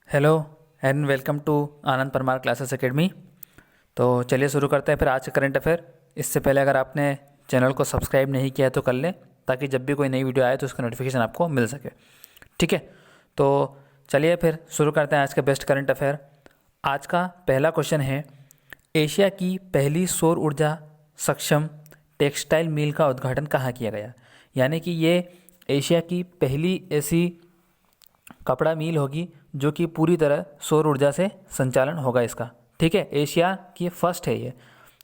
Hello and welcome to Anand Parmar classes academy. तो चलिए शुरू करते हैं फिर आज का करंट अफेयर। इससे पहले अगर आपने चैनल को सब्सक्राइब नहीं किया है तो कर लें, ताकि जब भी कोई नई वीडियो आए तो उसका नोटिफिकेशन आपको मिल सके। ठीक है, तो चलिए फिर शुरू करते हैं आज का बेस्ट करंट अफेयर। आज का पहला क्वेश्चन है, एशिया की पहली सौर ऊर्जा सक्षम टेक्सटाइल मिल का उद्घाटन कहाँ किया गया। यानी कि ये एशिया की पहली ऐसी कपड़ा मिल होगी जो कि पूरी तरह सौर ऊर्जा से संचालन होगा इसका। ठीक है, एशिया की फर्स्ट है ये।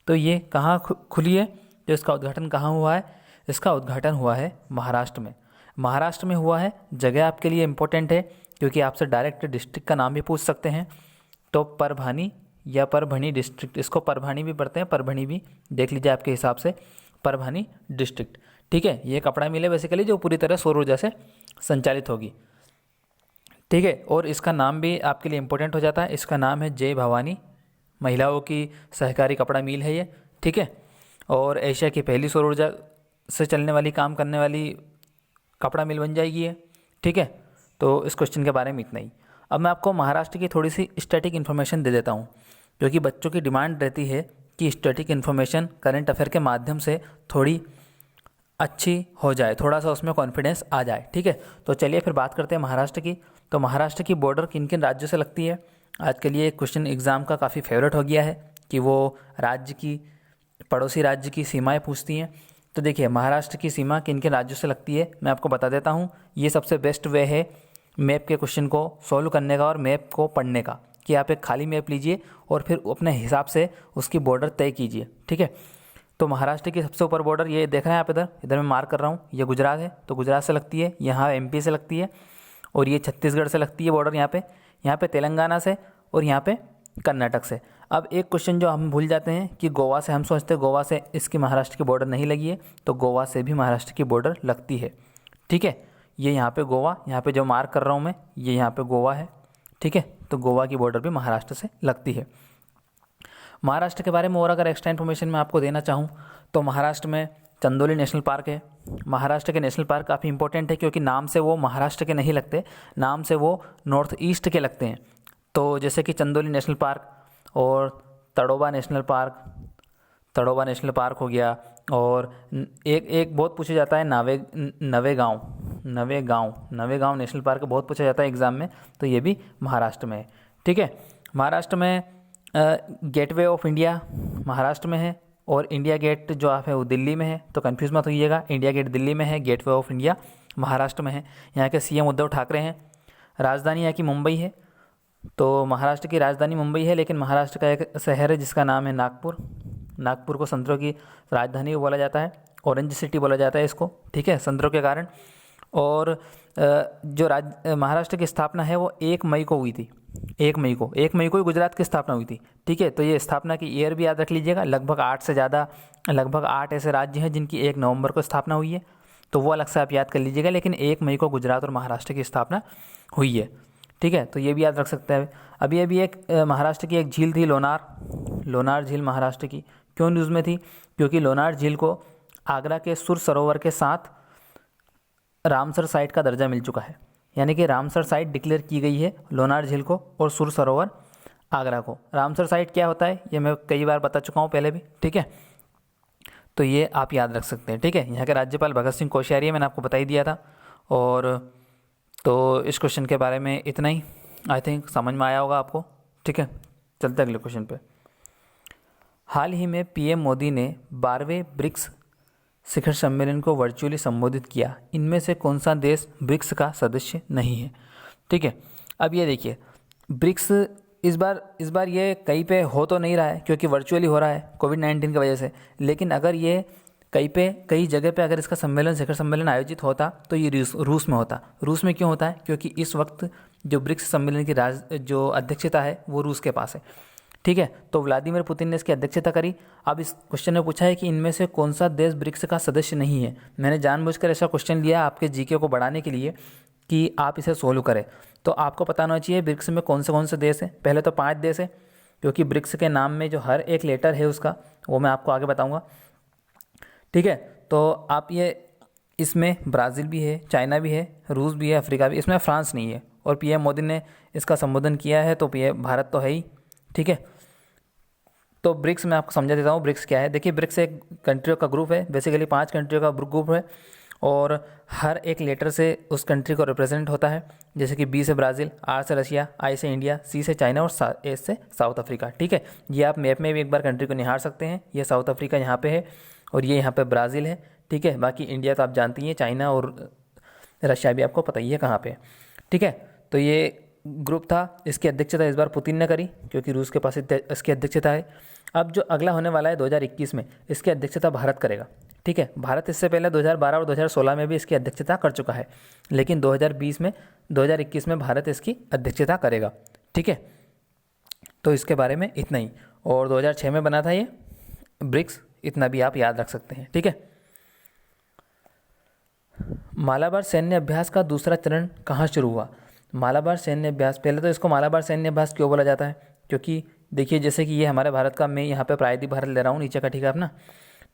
तो ये कहाँ खुली है, तो इसका उद्घाटन कहाँ हुआ है? इसका उद्घाटन हुआ है महाराष्ट्र में। महाराष्ट्र में हुआ है। जगह आपके लिए इम्पोर्टेंट है क्योंकि आपसे डायरेक्ट डिस्ट्रिक्ट का नाम भी पूछ सकते हैं। तो परभानी या परभणी डिस्ट्रिक्ट, इसको परभानी भी पढ़ते हैं, परभणी भी देख लीजिए आपके हिसाब से, परभानी डिस्ट्रिक्ट। ठीक है, ये कपड़ा मिल है बेसिकली जो पूरी तरह सौर ऊर्जा से संचालित होगी। ठीक है, और इसका नाम भी आपके लिए इम्पोर्टेंट हो जाता है। इसका नाम है जय भवानी, महिलाओं की सहकारी कपड़ा मिल है ये। ठीक है, और एशिया की पहली सौर ऊर्जा से चलने वाली, काम करने वाली कपड़ा मिल बन जाएगी ये। ठीक है, तो इस क्वेश्चन के बारे में इतना ही। अब मैं आपको महाराष्ट्र की थोड़ी सी स्टैटिक इन्फॉर्मेशन दे देता हूँ, क्योंकि बच्चों की डिमांड रहती है कि स्टैटिक इन्फॉर्मेशन करंट अफेयर के माध्यम से थोड़ी अच्छी हो जाए, थोड़ा सा उसमें कॉन्फिडेंस आ जाए। ठीक है, तो चलिए फिर बात करते हैं महाराष्ट्र की। तो महाराष्ट्र की बॉर्डर किन किन राज्यों से लगती है? आज के लिए क्वेश्चन एग्ज़ाम का काफ़ी फेवरेट हो गया है कि वो राज्य की, पड़ोसी राज्य की सीमाएं पूछती हैं। तो देखिए, महाराष्ट्र की सीमा किन किन राज्यों से लगती है मैं आपको बता देता हूँ। ये सबसे बेस्ट वे है मैप के क्वेश्चन को सॉल्व करने का और मैप को पढ़ने का, कि आप एक खाली मैप लीजिए और फिर अपने हिसाब से उसकी बॉर्डर तय कीजिए। ठीक है, तो महाराष्ट्र की सबसे ऊपर बॉर्डर ये देख रहे हैं आप, इधर इधर मैं मार्क कर रहा हूँ, ये गुजरात है, तो गुजरात से लगती है। यहाँ एमपी से लगती है, और ये छत्तीसगढ़ से लगती है बॉर्डर यहाँ पे तेलंगाना से, और यहाँ पे कर्नाटक से। अब एक क्वेश्चन जो हम भूल जाते हैं कि गोवा से, हम सोचते हैं गोवा से इसकी महाराष्ट्र की बॉर्डर नहीं लगी है, तो गोवा से भी महाराष्ट्र की बॉर्डर लगती है। ठीक है, ये यहाँ पे गोवा, यहाँ पे जो मार्क कर रहा हूँ मैं, ये यहाँ पे गोवा है। ठीक है, तो गोवा की बॉर्डर भी महाराष्ट्र से लगती है। महाराष्ट्र के बारे में और अगर एक्स्ट्रा इन्फॉर्मेशन मैं आपको देना चाहूँ तो महाराष्ट्र में चंदोली नेशनल पार्क है। महाराष्ट्र के नेशनल पार्क काफ़ी इंपॉर्टेंट है क्योंकि नाम से वो महाराष्ट्र के नहीं लगते, नाम से वो नॉर्थ ईस्ट के लगते हैं। तो जैसे कि चंदोली नेशनल पार्क और तड़ोबा नेशनल पार्क हो गया, और एक एक बहुत पूछा जाता है नवेगांव नेशनल पार्क बहुत पूछा जाता है एग्ज़ाम में, तो ये भी महाराष्ट्र में है। ठीक है, महाराष्ट्र में गेटवे ऑफ इंडिया महाराष्ट्र में है, और इंडिया गेट जो आप है वो दिल्ली में है, तो कंफ्यूज मत होइएगा। इंडिया गेट दिल्ली में है, गेटवे ऑफ इंडिया महाराष्ट्र में है। यहाँ के सीएम उद्धव ठाकरे हैं। राजधानी यहाँ की मुंबई है, तो महाराष्ट्र की राजधानी मुंबई है, लेकिन महाराष्ट्र का एक शहर है जिसका नाम है नागपुर। नागपुर को संतरों की राजधानी बोला जाता है, ऑरेंज सिटी बोला जाता है इसको। ठीक है, संतरों के कारण। और जो महाराष्ट्र की स्थापना है वो 1 मई को हुई थी। 1 मई को ही गुजरात की स्थापना हुई थी। ठीक है, तो ये स्थापना की ईयर भी याद रख लीजिएगा। लगभग 8 ऐसे राज्य हैं जिनकी 1 नवंबर को स्थापना हुई है, तो वो अलग से आप याद कर लीजिएगा, लेकिन 1 मई को गुजरात और महाराष्ट्र की स्थापना हुई है। ठीक है, तो ये भी याद रख सकते हैं। अभी एक महाराष्ट्र की एक झील थी, लोनार झील महाराष्ट्र की। क्यों न्यूज़ में थी? क्योंकि लोनार झील को आगरा के सुर सरोवर के साथ रामसर साइट का दर्जा मिल चुका है। यानी कि रामसर साइट डिक्लेयर की गई है लोनार झील को और सुर सरोवर आगरा को। रामसर साइट क्या होता है ये मैं कई बार बता चुका हूँ पहले भी। ठीक है, तो ये आप याद रख सकते हैं। ठीक है, यहाँ के राज्यपाल भगत सिंह कोश्यारी है, मैंने आपको बता ही दिया था। और तो इस क्वेश्चन के बारे में इतना ही, आई थिंक समझ में आया होगा आपको। ठीक है, चलते अगले क्वेश्चन पे। हाल ही में पीएम मोदी ने 12वें ब्रिक्स शिखर सम्मेलन को वर्चुअली संबोधित किया। इनमें से कौन सा देश ब्रिक्स का सदस्य नहीं है? ठीक है, अब ये देखिए, ब्रिक्स इस बार ये कहीं पे हो तो नहीं रहा है क्योंकि वर्चुअली हो रहा है कोविड-19 की वजह से। लेकिन अगर ये कई जगह पे अगर इसका शिखर सम्मेलन आयोजित होता तो ये रूस में होता। रूस में क्यों होता है? क्योंकि इस वक्त जो ब्रिक्स सम्मेलन की जो अध्यक्षता है वो रूस के पास है। ठीक है, तो व्लादिमीर पुतिन ने इसकी अध्यक्षता करी। अब इस क्वेश्चन में पूछा है कि इनमें से कौन सा देश ब्रिक्स का सदस्य नहीं है। मैंने जानबूझकर ऐसा क्वेश्चन लिया आपके जीके को बढ़ाने के लिए कि आप इसे सोल्व करें। तो आपको पता होना चाहिए ब्रिक्स में कौन से देश हैं। पहले तो 5 देश हैं, क्योंकि ब्रिक्स के नाम में जो हर एक लेटर है उसका, वो मैं आपको आगे बताऊँगा। ठीक है, तो आप ये इसमें ब्राज़ील भी है, चाइना भी है, रूस भी है, अफ्रीका भी, इसमें फ्रांस नहीं है। और पीएम मोदी ने इसका संबोधन किया है, तो पीएम भारत तो है ही। ठीक है, तो ब्रिक्स मैं आपको समझा देता हूँ ब्रिक्स क्या है। देखिए, ब्रिक्स एक कंट्रियों का ग्रुप है, बेसिकली 5 कंट्रियों का ग्रुप है, और हर एक लेटर से उस कंट्री को रिप्रेजेंट होता है। जैसे कि बी से ब्राज़ील, आर से रशिया, आई से इंडिया, सी से चाइना और ए से साउथ अफ्रीका। ठीक है, ये आप मैप में भी एक बार कंट्री को निहार सकते हैं। ये साउथ अफ्रीका यहाँ पे है और ये यहाँ पे ब्राज़ील है। ठीक है, बाकी इंडिया तो आप जानती हैं, चाइना और रशिया भी आपको पता ही है कहाँ पे। ठीक है, तो ये ग्रुप था, इसकी अध्यक्षता इस बार पुतिन ने करी क्योंकि रूस के पास इसकी अध्यक्षता है। अब जो अगला होने वाला है 2021 में, इसकी अध्यक्षता भारत करेगा। ठीक है, भारत इससे पहले 2012 और 2016 में भी इसकी अध्यक्षता कर चुका है, लेकिन 2021 में भारत इसकी अध्यक्षता करेगा। ठीक है, तो इसके बारे में इतना ही। और 2006 में बना था ये ब्रिक्स, इतना भी आप याद रख सकते हैं। ठीक है, मालाबार सैन्य अभ्यास का दूसरा चरण कहाँ शुरू हुआ? मालाबार सैन्य अभ्यास, पहले तो इसको मालाबार सैन्य अभ्यास क्यों बोला जाता है? क्योंकि देखिए, जैसे कि ये हमारे भारत का, मैं यहाँ पे प्रायद्वीप भारत ले रहा हूँ नीचे का, ठीक है अपना।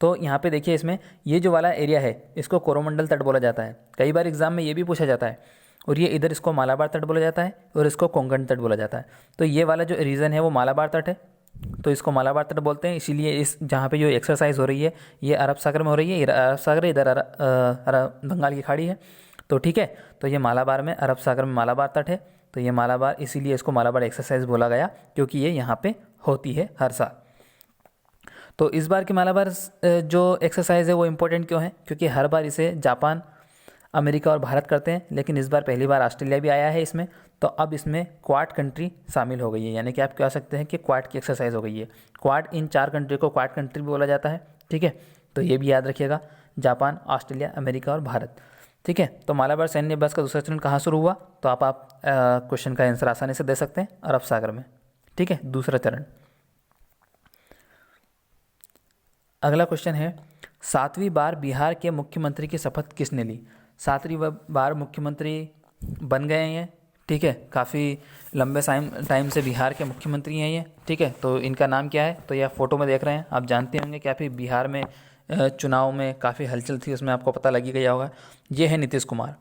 तो यहाँ पे देखिए, इसमें ये जो वाला एरिया है इसको कोरोमंडल तट बोला जाता है। कई बार एग्जाम में ये भी पूछा जाता है। और ये इधर इसको मालाबार तट बोला जाता है और इसको कोंकण तट बोला जाता है। तो ये वाला जो रीजन है वो मालाबार तट है, तो इसको मालाबार तट बोलते हैं। इसीलिए इस जहाँ पे जो एक्सरसाइज हो रही है ये अरब सागर में हो रही है, इधर अरब सागर है, इधर बंगाल की खाड़ी है। तो ठीक है, तो ये मालाबार में, अरब सागर में मालाबार तट है, तो ये मालाबार, इसीलिए इसको मालाबार एक्सरसाइज बोला गया क्योंकि ये यहाँ पे होती है हर साल। तो इस बार की मालाबार जो एक्सरसाइज है वो इम्पोर्टेंट क्यों है? क्योंकि हर बार इसे जापान, अमेरिका और भारत करते हैं, लेकिन इस बार पहली बार ऑस्ट्रेलिया भी आया है इसमें। तो अब इसमें क्वाड कंट्री शामिल हो गई है, यानी कि आप कह सकते हैं कि क्वाड की एक्सरसाइज हो गई है। क्वाड, इन 4 कंट्री को क्वाड कंट्री भी बोला जाता है। ठीक है, तो ये भी याद रखिएगा, जापान, ऑस्ट्रेलिया, अमेरिका और भारत। ठीक है, तो मालाबार सैन्य अभ्यास का दूसरा चरण कहाँ शुरू हुआ? तो आप क्वेश्चन का आंसर आसानी से दे सकते हैं, अरब सागर में। ठीक है, दूसरा चरण। अगला क्वेश्चन है, 7वीं बार बिहार के मुख्यमंत्री की शपथ किसने ली? 7वीं बार मुख्यमंत्री बन गए हैं ये। ठीक है, काफ़ी लंबे टाइम से बिहार के मुख्यमंत्री हैं ये। ठीक है, तो इनका नाम क्या है? तो ये आप फोटो में देख रहे हैं, आप जानते होंगे कि अभी बिहार में चुनाव में काफ़ी हलचल थी, उसमें आपको पता लगी गया होगा। ये है नीतीश कुमार।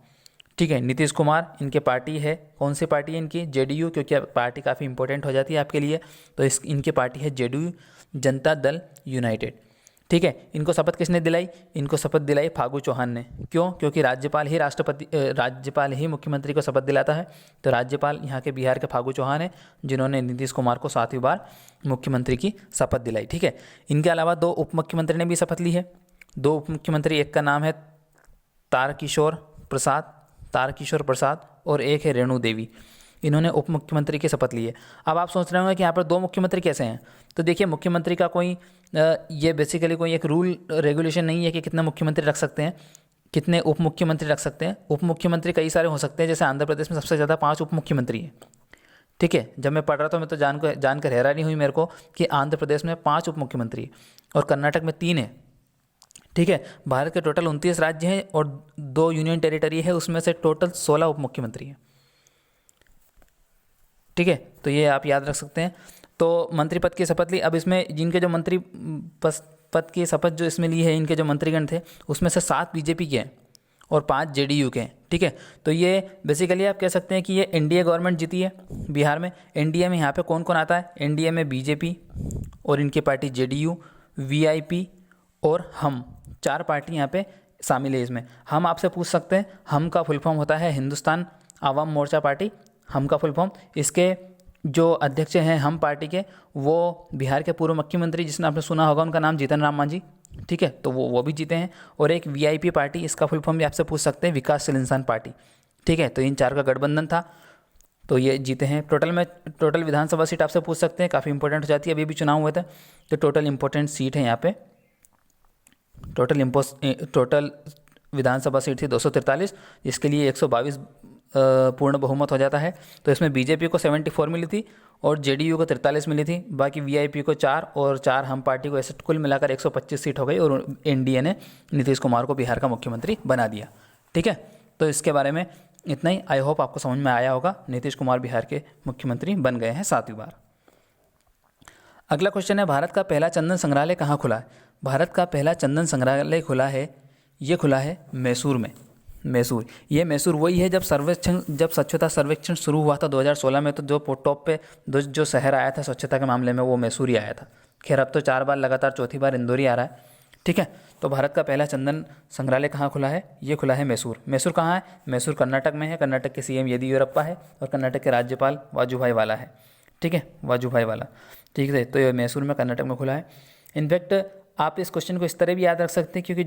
ठीक है, नीतीश कुमार, इनके पार्टी है, कौन सी पार्टी है इनकी? जेडीयू, क्योंकि पार्टी काफ़ी इंपॉर्टेंट हो जाती है आपके लिए। तो इनकी पार्टी है जेडीयू, जनता दल यूनाइटेड। ठीक है, इनको शपथ किसने दिलाई? इनको शपथ दिलाई फागू चौहान ने। क्यों? क्योंकि राज्यपाल ही मुख्यमंत्री को शपथ दिलाता है। तो राज्यपाल यहाँ के बिहार के फागू चौहान है, जिन्होंने नीतीश कुमार को 7वीं बार मुख्यमंत्री की शपथ दिलाई। ठीक है, इनके अलावा 2 उप मुख्यमंत्री ने भी शपथ ली है। 2 उप मुख्यमंत्री, एक का नाम है तारकिशोर प्रसाद और एक है रेणु देवी। इन्होंने उप मुख्यमंत्री की शपथ ली है। अब आप सोच रहे होंगे कि यहाँ पर 2 मुख्यमंत्री कैसे हैं? तो देखिए, मुख्यमंत्री का कोई ये बेसिकली कोई एक रूल रेगुलेशन नहीं है कि कितने मुख्यमंत्री रख सकते हैं, कितने उप मुख्यमंत्री रख सकते हैं। उप मुख्यमंत्री कई सारे हो सकते हैं, जैसे आंध्र प्रदेश में सबसे ज़्यादा 5 उप मुख्यमंत्री हैं। ठीक है, जब मैं पढ़ रहा था मैं तो जानकर हैरानी हुई मेरे को कि आंध्र प्रदेश में 5 उप मुख्यमंत्री और कर्नाटक में 3 है। ठीक है, भारत के टोटल 29 राज्य हैं और 2 यूनियन टेरिटरी है, उसमें से टोटल 16 उप मुख्यमंत्री हैं। ठीक है, तो ये आप याद रख सकते हैं। तो मंत्री पद की शपथ ली। अब इसमें जिनके जो मंत्री पद की शपथ जो इसमें ली है, इनके जो मंत्रीगण थे, उसमें से 7 बीजेपी के हैं और 5 जेडीयू के हैं। ठीक है, तो ये बेसिकली आप कह सकते हैं कि ये एनडीए गवर्नमेंट जीती है बिहार में। एनडीए में यहाँ पे कौन कौन आता है? एनडीए में बीजेपी और इनकी पार्टी जेडीयू, वीआईपी और हम, 4 पार्टी यहाँ पे शामिल है इसमें। हम आपसे पूछ सकते हैं, हम का फुल फॉर्म होता है हिंदुस्तान आवाम मोर्चा पार्टी, हम का फुल फॉर्म। इसके जो अध्यक्ष हैं हम पार्टी के, वो बिहार के पूर्व मुख्यमंत्री, जिसने आपने सुना होगा उनका नाम, जीतन राम मांझी। ठीक है, तो वो भी जीते हैं। और एक वीआईपी पार्टी, इसका फुल फॉर्म भी आपसे पूछ सकते हैं, विकासशील इंसान पार्टी। ठीक है, तो इन 4 का गठबंधन था, तो ये जीते हैं। टोटल विधानसभा सीट आपसे पूछ सकते हैं, काफ़ी इंपॉर्टेंट हो जाती है। अभी भी चुनाव हुए थे, तो टोटल इंपॉर्टेंट सीट है यहाँ पे। टोटल विधानसभा सीट थी 243, जिसके लिए 122 पूर्ण बहुमत हो जाता है। तो इसमें बीजेपी को 74 मिली थी और जेडीयू को 43 मिली थी, बाकी वीआईपी को 4 और 4 हम पार्टी को, ऐसे कुल मिलाकर 125 सीट हो गई और एनडीए ने नीतीश कुमार को बिहार का मुख्यमंत्री बना दिया। ठीक है, तो इसके बारे में इतना ही। आई होप आपको समझ में आया होगा। नीतीश कुमार बिहार के मुख्यमंत्री बन गए हैं 7वीं बार। अगला क्वेश्चन है, भारत का पहला चंदन संग्रहालय कहाँ खुला है? भारत का पहला चंदन संग्रहालय खुला है, ये खुला है मैसूर में। मैसूर। ये मैसूर वही है जब स्वच्छता सर्वेक्षण शुरू हुआ था 2016 में, तो जो टॉप पे जो शहर आया था स्वच्छता के मामले में वो मैसूर ही आया था। खैर अब तो 4 बार लगातार चौथी बार इंदौर ही आ रहा है। ठीक है, तो भारत का पहला चंदन संग्रहालय कहाँ खुला है? ये खुला है मैसूर। मैसूर कहाँ है? मैसूर कर्नाटक में है। कर्नाटक के सीएम येदियुरप्पा है और कर्नाटक के राज्यपाल वाजूभाई वाला है। ठीक है, वाजूभाई वाला। ठीक है, तो ये मैसूर में कर्नाटक में खुला है। इनफैक्ट आप इस क्वेश्चन को इस तरह भी याद रख सकते हैं, क्योंकि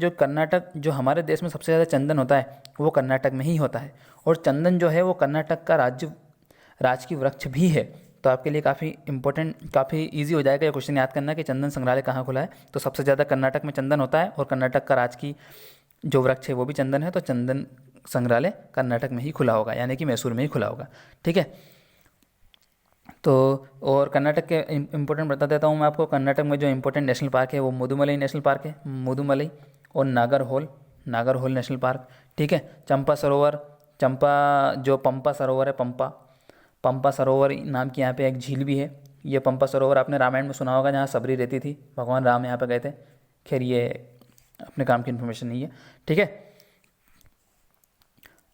जो हमारे देश में सबसे ज़्यादा चंदन होता है वो कर्नाटक में ही होता है, और चंदन जो है वो कर्नाटक का राजकीय वृक्ष भी है। तो आपके लिए काफ़ी इंपॉर्टेंट, काफ़ी इजी हो जाएगा ये क्वेश्चन याद करना कि चंदन संग्रहालय कहाँ खुला है। तो सबसे ज़्यादा कर्नाटक में चंदन होता है और कर्नाटक का राजकीय जो वृक्ष है वो भी चंदन है, तो चंदन संग्रहालय कर्नाटक में ही खुला होगा, यानी कि मैसूर में ही खुला होगा। ठीक है, तो और कर्नाटक के इम्पोर्टेंट बता देता हूँ मैं आपको। कर्नाटक में जो इम्पोर्टेंट नेशनल पार्क है वो मुदुमलई नेशनल पार्क है, मुदुमलई, और नागरहोल नेशनल पार्क। ठीक है, पंपा सरोवर है, पंपा सरोवर नाम की यहाँ पे एक झील भी है। ये पंपा सरोवर आपने रामायण में सुना होगा, जहाँ सबरी रहती थी, भगवान राम यहाँ पे गए थे। खैर ये अपने काम की इन्फॉर्मेशन नहीं है। ठीक है,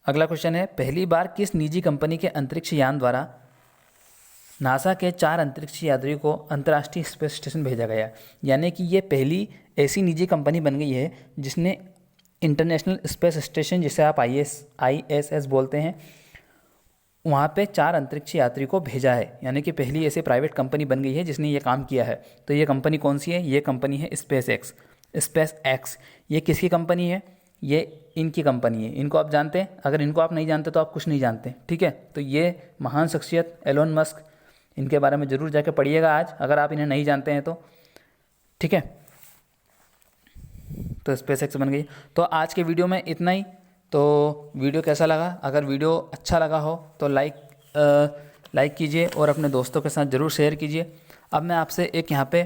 अगला क्वेश्चन है, पहली बार किस निजी कंपनी के अंतरिक्ष यान द्वारा नासा के 4 अंतरिक्ष यात्रियों को अंतर्राष्ट्रीय स्पेस स्टेशन भेजा गया? यानी कि ये पहली ऐसी निजी कंपनी बन गई है जिसने इंटरनेशनल स्पेस स्टेशन, जिसे आप ISS बोलते हैं, वहाँ पे 4 अंतरिक्ष यात्री को भेजा है। यानी कि पहली ऐसी प्राइवेट कंपनी बन गई है जिसने ये काम किया है। तो ये कंपनी कौन सी है? ये कंपनी है स्पेस एक्स। ये किसकी कंपनी है? ये इनकी कंपनी है। इनको आप जानते हैं? अगर इनको आप नहीं जानते तो आप कुछ नहीं जानते। ठीक है, तो ये महान शख्सियत एलोन मस्क, इनके बारे में ज़रूर जाके पढ़िएगा आज, अगर आप इन्हें नहीं जानते हैं तो। ठीक है, तो स्पेस एक्स बन गई। तो आज के वीडियो में इतना ही। तो वीडियो कैसा लगा? अगर वीडियो अच्छा लगा हो तो लाइक कीजिए और अपने दोस्तों के साथ ज़रूर शेयर कीजिए। अब मैं आपसे यहाँ पे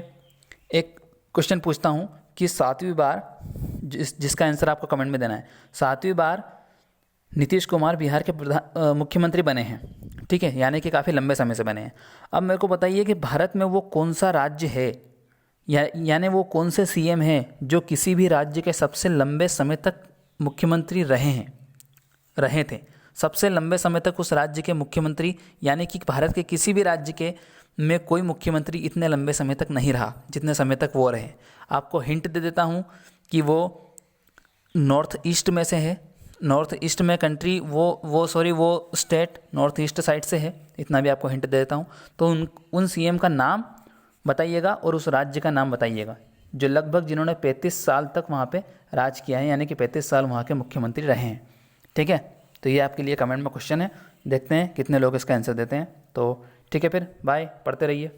एक क्वेश्चन पूछता हूँ कि 7वीं बार, जिसका आंसर आपको कमेंट में देना है, 7वीं बार नीतीश कुमार बिहार के मुख्यमंत्री बने हैं। ठीक है, यानी कि काफ़ी लंबे समय से बने हैं। अब मेरे को बताइए कि भारत में वो कौन सा राज्य है, यानी वो कौन से सीएम हैं जो किसी भी राज्य के सबसे लंबे समय तक मुख्यमंत्री रहे थे। सबसे लंबे समय तक उस राज्य के मुख्यमंत्री, यानी कि भारत के किसी भी राज्य के में कोई मुख्यमंत्री इतने लंबे समय तक नहीं रहा जितने समय तक वो रहे। आपको हिंट दे देता हूँ कि वो नॉर्थ ईस्ट में से है। नॉर्थ ईस्ट में कंट्री वो स्टेट नॉर्थ ईस्ट साइड से है। इतना भी आपको हिंट दे देता हूँ। तो उन सीएम का नाम बताइएगा और उस राज्य का नाम बताइएगा जो लगभग जिन्होंने 35 साल तक वहाँ पे राज किया है, यानी कि 35 साल वहाँ के मुख्यमंत्री रहे हैं। ठीक है, तो ये आपके लिए कमेंट में क्वेश्चन है, देखते हैं कितने लोग इसका आंसर देते हैं। तो ठीक है, फिर बाय, पढ़ते रहिए।